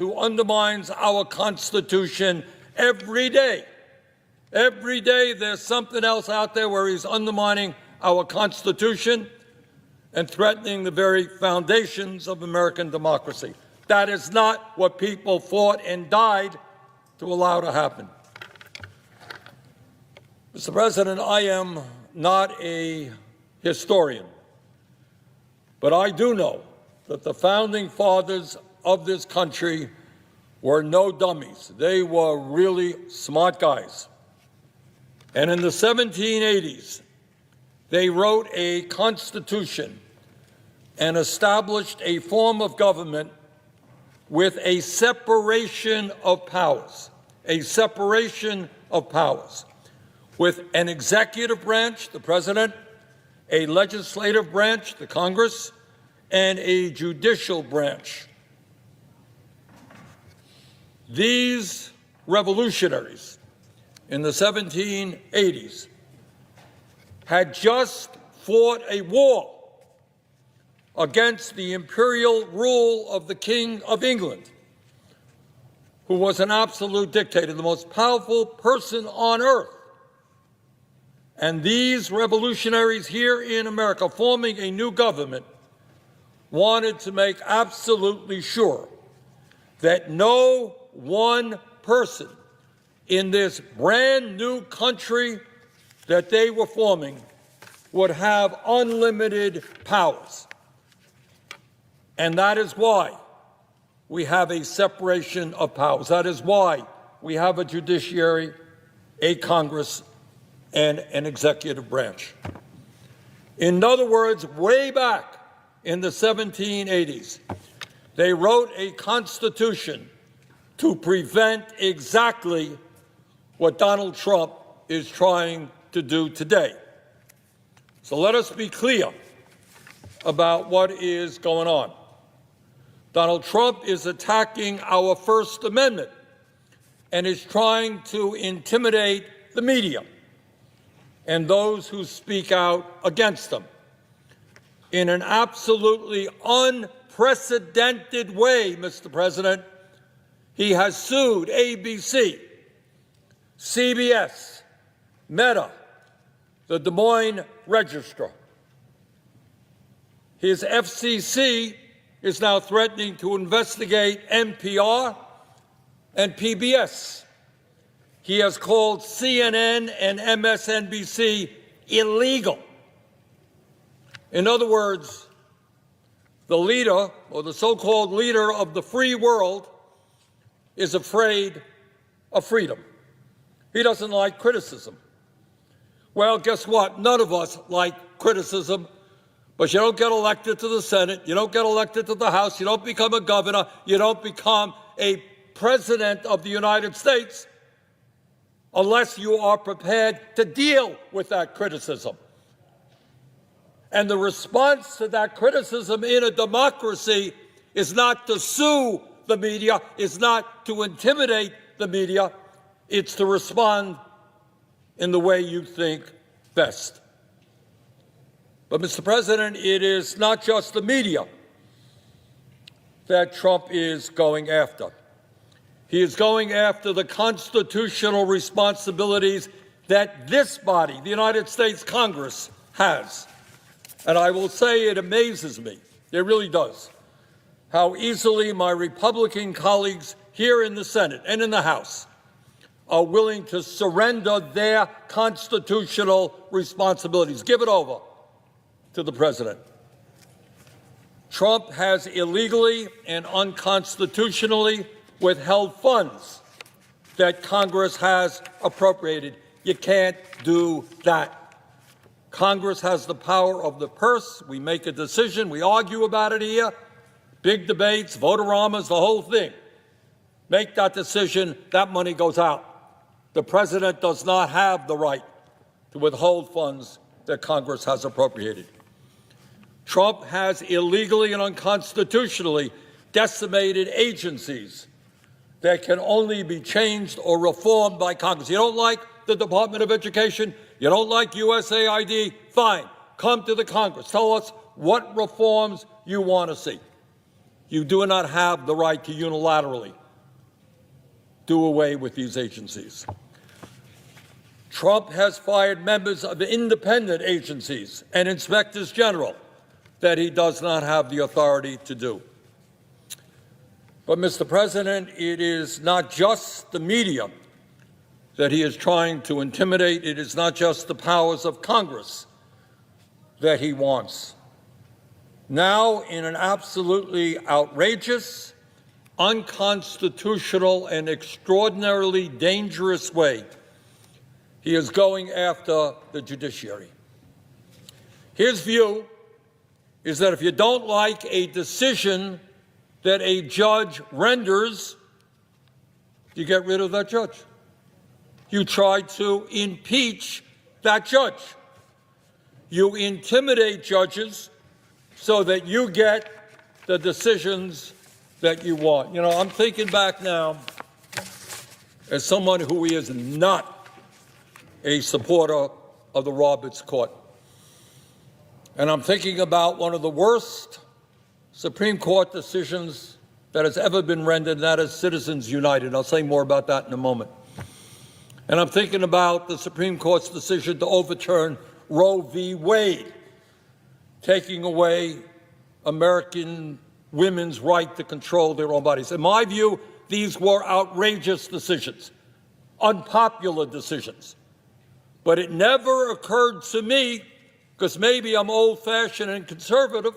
who undermines our Constitution every day. Every day there's something else out there where he's undermining our Constitution and threatening the very foundations of American democracy. That is not what people fought and died to allow to happen. Mr. President, I am not a historian, but I do know that the founding fathers of this country were no dummies. They were really smart guys. And in the 1780s, they wrote a constitution and established a form of government with a separation of powers, with an executive branch, the president, a legislative branch, the Congress, and a judicial branch. These revolutionaries in the 1780s had just fought a war against the imperial rule of the King of England, who was an absolute dictator, the most powerful person on earth. And these revolutionaries here in America, forming a new government, wanted to make absolutely sure that no one person in this brand new country that they were forming would have unlimited powers. And that is why we have a separation of powers. That is why we have a judiciary, a Congress, and an executive branch. In other words, way back in the 1780s, they wrote a constitution to prevent exactly what Donald Trump is trying to do today. So let us be clear about what is going on. Donald Trump is attacking our First Amendment and is trying to intimidate the media and those who speak out against them in an absolutely unprecedented way, Mr. President. He has sued ABC, CBS, Meta, the Des Moines Register. His FCC is now threatening to investigate NPR and PBS. He has called CNN and MSNBC illegal. In other words, the leader, or the so-called leader of the free world, is afraid of freedom. He doesn't like criticism. Well, guess what? None of us like criticism, but you don't get elected to the Senate, you don't get elected to the House, you don't become a governor, you don't become a president of the United States unless you are prepared to deal with that criticism. And the response to that criticism in a democracy is not to sue the media, is not to intimidate the media, it's to respond in the way you think best. But, Mr. President, it is not just the media that Trump is going after. He is going after the constitutional responsibilities that this body, the United States Congress, has. And I will say it amazes me, it really does, how easily my Republican colleagues here in the Senate and in the House are willing to surrender their constitutional responsibilities, give it over to the president. Trump has illegally and unconstitutionally withheld funds that Congress has appropriated. You can't do that. Congress has the power of the purse. We make a decision. We argue about it here. Big debates, vote-a-ramas, the whole thing. Make that decision. That money goes out. The president does not have the right to withhold funds that Congress has appropriated. Trump has illegally and unconstitutionally decimated agencies that can only be changed or reformed by Congress. You don't like the Department of Education? You don't like USAID? Fine. Come to the Congress. Tell us what reforms you want to see. You do not have the right to unilaterally do away with these agencies. Trump has fired members of independent agencies and inspectors general that he does not have the authority to do. But, Mr. President, it is not just the media that he is trying to intimidate. It is not just the powers of Congress that he wants. Now, in an absolutely outrageous, unconstitutional, and extraordinarily dangerous way, he is going after the judiciary. His view is that if you don't like a decision that a judge renders, you get rid of that judge. You try to impeach that judge. You intimidate judges so that you get the decisions that you want. You know, I'm thinking back now as someone who is not a supporter of the Roberts Court. And I'm thinking about one of the worst Supreme Court decisions that has ever been rendered, and that is Citizens United. I'll say more about that in a moment. And I'm thinking about the Supreme Court's decision to overturn Roe v. Wade, taking away American women's right to control their own bodies. In my view, these were outrageous decisions, unpopular decisions. But it never occurred to me, because maybe I'm old-fashioned and conservative,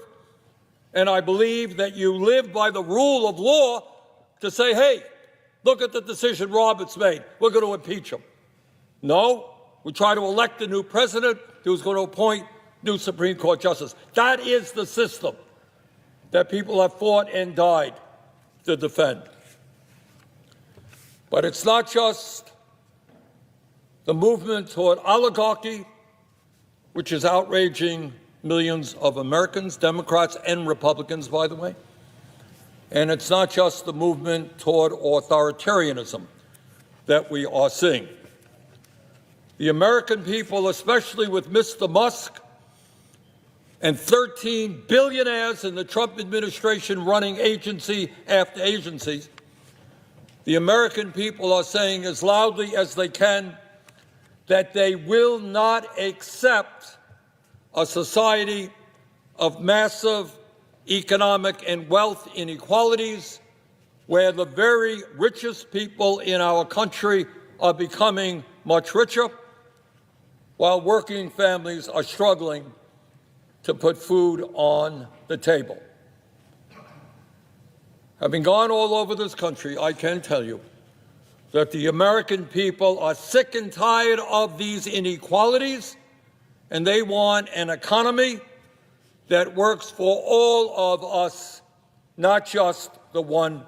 and I believe that you live by the rule of law, to say, hey, look at the decision Roberts made. We're going to impeach him. No, we try to elect a new president who's going to appoint new Supreme Court justice. That is the system that people have fought and died to defend. But it's not just the movement toward oligarchy, which is outraging millions of Americans, Democrats and Republicans, by the way. And it's not just the movement toward authoritarianism that we are seeing. The American people, especially with Mr. Musk and 13 billionaires in the Trump administration running agency after agency, the American people are saying as loudly as they can that they will not accept a society of massive economic and wealth inequalities where the very richest people in our country are becoming much richer while working families are struggling to put food on the table. Having gone all over this country, I can tell you that the American people are sick and tired of these inequalities, and they want an economy that works for all of us, not just the 1%.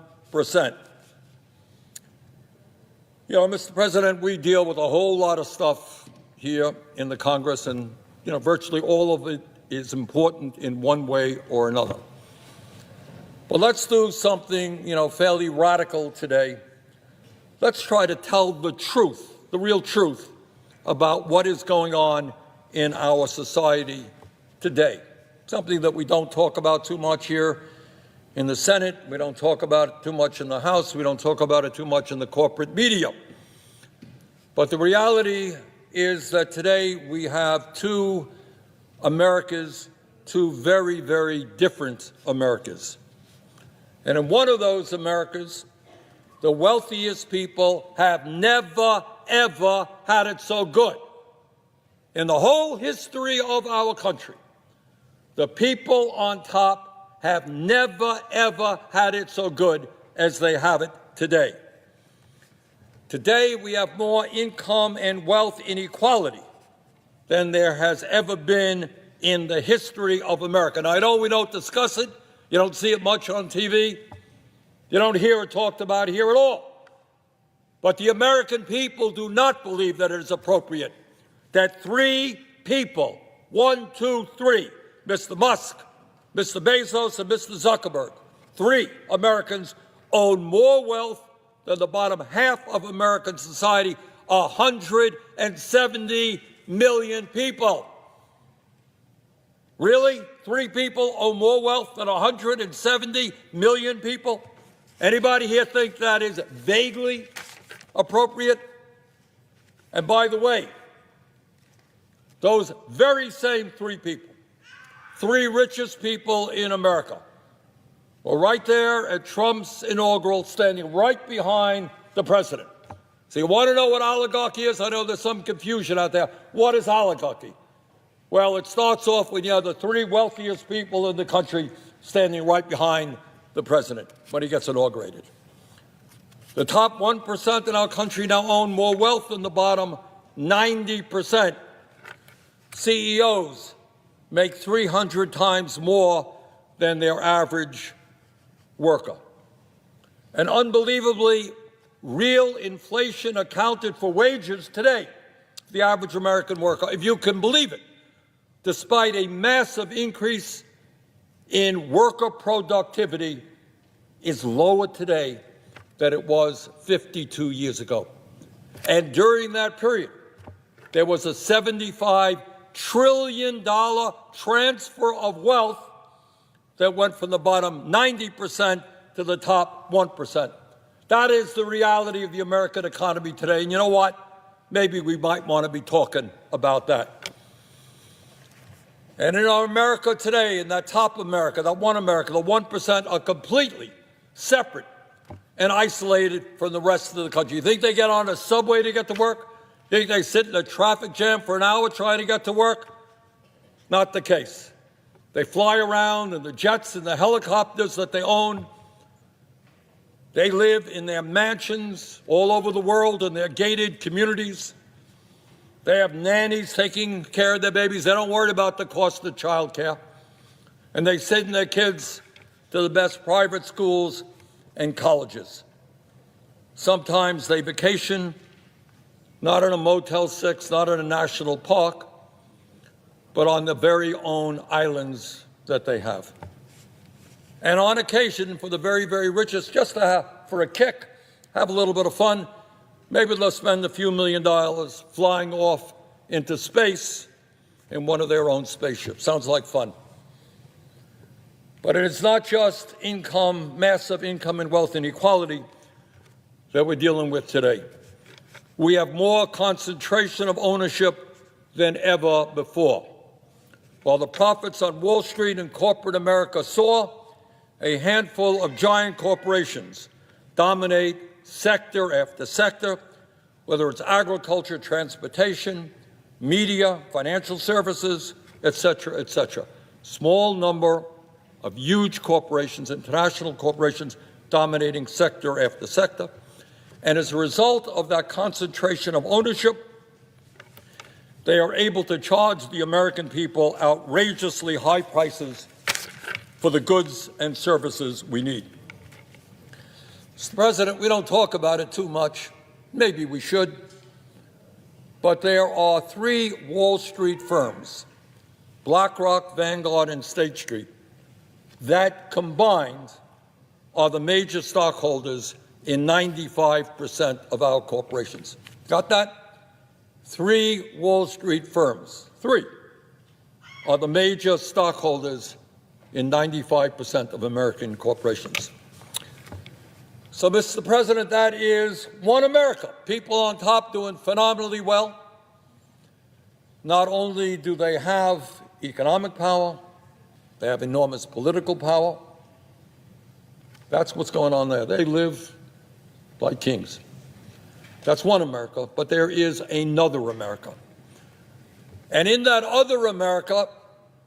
You know, Mr. President, we deal with a whole lot of stuff here in the Congress, and, you know, virtually all of it is important in one way or another. But let's do something, you know, fairly radical today. Let's try to tell the truth, the real truth, about what is going on in our society today. Something that we don't talk about too much here in the Senate. We don't talk about it too much in the House. We don't talk about it too much in the corporate media. But the reality is that today we have two Americas, two very, very different Americas. And in one of those Americas, the wealthiest people have never, ever had it so good. In the whole history of our country, the people on top have never, ever had it so good as they have it today. Today, we have more income and wealth inequality than there has ever been in the history of America. Now, I know we don't discuss it. You don't see it much on TV. You don't hear it talked about here at all. But the American people do not believe that it is appropriate that three people, 1, 2, 3, Mr. Musk, Mr. Bezos, and Mr. Zuckerberg, three Americans own more wealth than the bottom half of American society, 170 million people. Really? 3 people own more wealth than 170 million people? Anybody here think that is vaguely appropriate? And by the way, those very same 3 people, 3 richest people in America, were right there at Trump's inaugural, standing right behind the president. So you want to know what oligarchy is? I know there's some confusion out there. What is oligarchy? Well, it starts off when you have the 3 wealthiest people in the country standing right behind the president when he gets inaugurated. The top 1% in our country now own more wealth than the bottom 90%. CEOs make 300 times more than their average worker. And unbelievably, real inflation accounted for wages today, the average American worker, if you can believe it, despite a massive increase in worker productivity, is lower today than it was 52 years ago. And during that period, there was a $75 trillion transfer of wealth that went from the bottom 90% to the top 1%. That is the reality of the American economy today. And you know what? Maybe we might want to be talking about that. And in our America today, in that top America, that one America, the 1% are completely separate and isolated from the rest of the country. You think they get on a subway to get to work? You think they sit in a traffic jam for an hour trying to get to work? Not the case. They fly around in the jets and the helicopters that they own. They live in their mansions all over the world in their gated communities. They have nannies taking care of their babies. They don't worry about the cost of child care. And they send their kids to the best private schools and colleges. Sometimes they vacation, not in a Motel 6, not in a national park, but on the very own islands that they have. And on occasion, for the very, very richest, just to have, for a kick, have a little bit of fun, maybe they'll spend a few $1 million flying off into space in one of their own spaceships. Sounds like fun. But it's not just income, massive income and wealth inequality that we're dealing with today. We have more concentration of ownership than ever before. While the profits on Wall Street and corporate America soar, a handful of giant corporations dominate sector after sector, whether it's agriculture, transportation, media, financial services, et cetera, et cetera. Small number of huge corporations, international corporations, dominating sector after sector. And as a result of that concentration of ownership, they are able to charge the American people outrageously high prices for the goods and services we need. Mr. President, we don't talk about it too much. Maybe we should. But there are 3 Wall Street firms, BlackRock, Vanguard, and State Street, that combined are the major stockholders in 95% of our corporations. Got that? 3 Wall Street firms, 3, are the major stockholders in 95% of American corporations. So, Mr. President, that is one America. People on top doing phenomenally well. Not only do they have economic power, they have enormous political power. That's what's going on there. They live like kings. That's one America, but there is another America. And in that other America,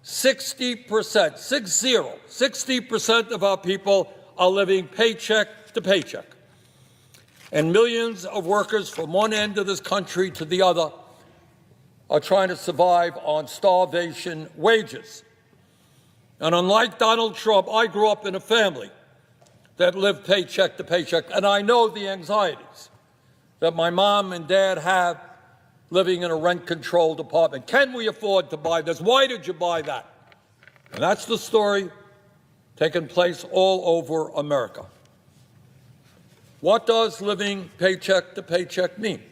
60% of our people are living paycheck to paycheck. And millions of workers from one end of this country to the other are trying to survive on starvation wages. And unlike Donald Trump, I grew up in a family that lived paycheck to paycheck, and I know the anxieties that my mom and dad have living in a rent-controlled apartment. Can we afford to buy this? Why did you buy that? And that's the story taking place all over America. What does living paycheck to paycheck mean?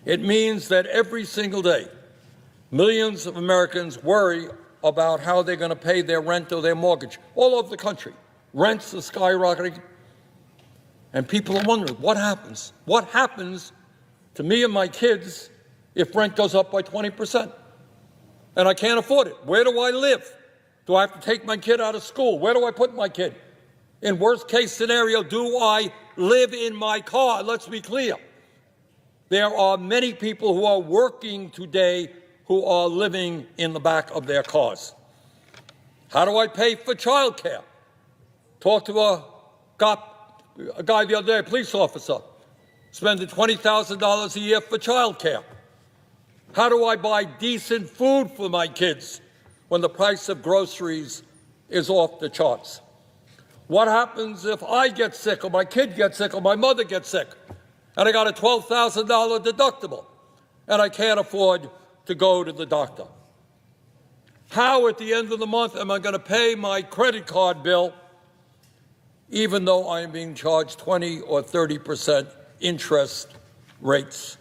It means that every single day, millions of Americans worry about how they're going to pay their rent or their mortgage all over the country. Rents are skyrocketing, and people are wondering, what happens? What happens to me and my kids if rent goes up by 20%? And I can't afford it. Where do I live? Do I have to take my kid out of school? Where do I put my kid? In worst case scenario, do I live in my car? Let's be clear. There are many people who are working today who are living in the back of their cars. How do I pay for child care? Talked to a guy the other day, a police officer, spending $20,000 a year for child care. How do I buy decent food for my kids when the price of groceries is off the charts? What happens if I get sick or my kid gets sick or my mother gets sick and I got a $12,000 deductible and I can't afford to go to the doctor? How at the end of the month am I going to pay my credit card bill even though I am being charged 20 or 30% interest rates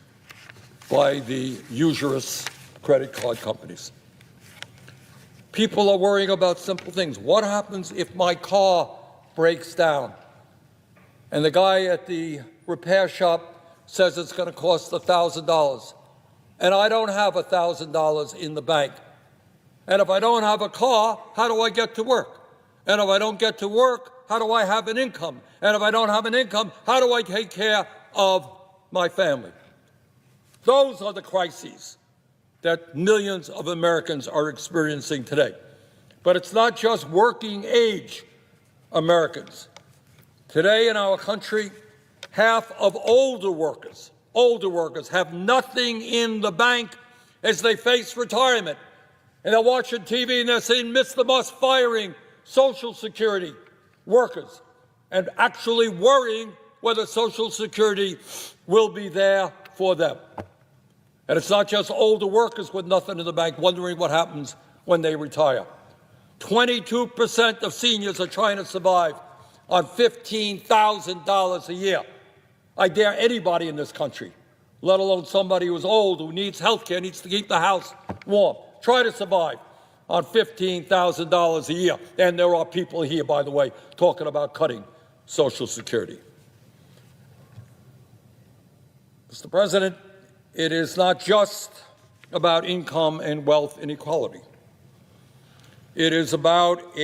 by the usurious credit card companies? People are worrying about simple things. What happens if my car breaks down and the guy at the repair shop says it's going to cost $1,000 and I don't have $1,000 in the bank? And if I don't have a car, how do I get to work? And if I don't get to work, how do I have an income? And if I don't have an income, how do I take care of my family? Those are the crises that millions of Americans are experiencing today. But it's not just working age Americans. Today in our country, half of older workers have nothing in the bank as they face retirement. And they're watching TV and they're saying, Mr. Musk firing Social Security workers and actually worrying whether Social Security will be there for them. And it's not just older workers with nothing in the bank wondering what happens when they retire. 22% of seniors are trying to survive on $15,000 a year. I dare anybody in this country, let alone somebody who's old, who needs health care, needs to keep the house warm, try to survive on $15,000 a year. And there are people here, by the way, talking about cutting Social Security. Mr. President, it is not just about income and wealth inequality. It is about